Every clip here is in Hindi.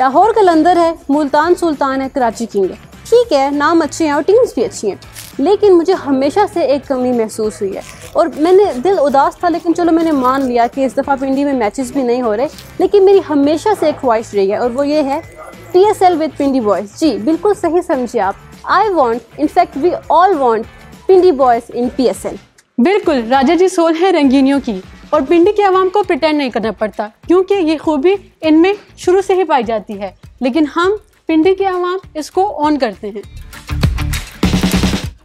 लाहौर कलंदर है, मुल्तान सुल्तान है, कराची किंग है। ठीक है, नाम अच्छे हैं और टीम्स भी अच्छी हैं, लेकिन मुझे हमेशा से एक कमी महसूस हुई है और मैंने दिल उदास था, लेकिन चलो मैंने मान लिया कि इस दफ़ा पिंडी में मैचेस भी नहीं हो रहे, लेकिन मेरी हमेशा से एक ख्वाहिश रही है और वो ये है PSL विद पिंडी बॉयज़। जी बिल्कुल सही समझिए आप। I want, in fact we all want Pindi boys in PSL। बिल्कुल, राजा जी सोल है रंगीनियों की और पिंडी के आवाम को प्रिटेंड नहीं करना पड़ता, क्योंकि ये खूबी इनमें शुरू से ही पाई जाती है, लेकिन हम पिंडी के आवाम इसको ऑन करते हैं।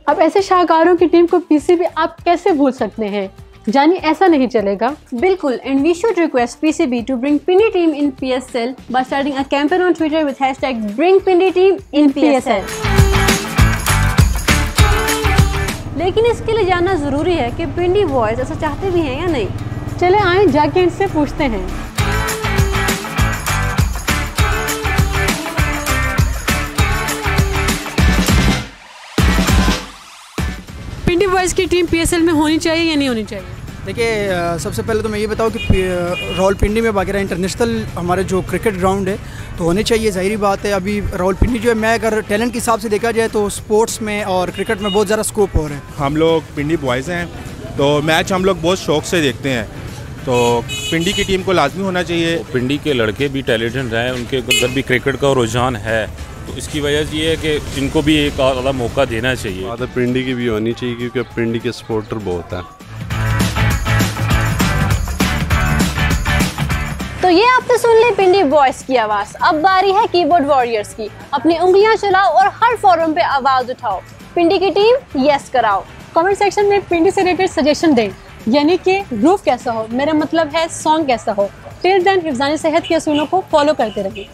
अब ऐसे शाहकारों की टीम को PCB आप कैसे भूल सकते हैं? जानी ऐसा नहीं चलेगा। बिल्कुल, and we should request PCB to bring Pindi team in PSL by starting a campaign on Twitter with hashtag Bring Pindi team in PSL। लेकिन इसके लिए जानना ज़रूरी है कि पिंडी बॉयज़ ऐसा चाहते भी हैं या नहीं। चले आए जाके इनसे पूछते हैं। पिंडी बॉयज़ की टीम PSL में होनी चाहिए या नहीं होनी चाहिए? देखिए, सबसे पहले तो मैं ये बताऊँ कि रावलपिंडी में बाकायदा इंटरनेशनल हमारे जो क्रिकेट ग्राउंड है तो होने चाहिए, ज़ाहिरी बात है। अभी रावलपिंडी जो है, मैं अगर टैलेंट के हिसाब से देखा जाए तो स्पोर्ट्स में और क्रिकेट में बहुत ज़्यादा स्कोप हो रहा है। हम लोग पिंडी बॉयज़ हैं तो मैच हम लोग बहुत शौक़ से देखते हैं, तो पिंडी की टीम को लाजमी होना चाहिए। पिंडी के लड़के भी टैलेंटेड हैं, उनके अंदर भी क्रिकेट का रुझान है, तो इसकी वजह ये है कि इनको भी एक आला मौका देना चाहिए। बात पिंडी की भी होनी चाहिए, क्योंकि पिंडी के सपोर्टर बहुत हैं। तो ये आपने सुन ली पिंडी बॉयज़ की आवाज़। अब बारी है कीबोर्ड वॉरियर्स की। अपनी उंगलियां चलाओ और हर फोरम पे आवाज़ उठाओ, पिंडी की टीम यस कराओ। कमेंट सेक्शन में पिंडी से रिलेटेड सजेशन दें, यानी कि रूफ कैसा हो, मेरा मतलब है सॉन्ग कैसा हो। टिल देन हिफ्ज़ानी सेहत के असूलों को फॉलो करते रहें।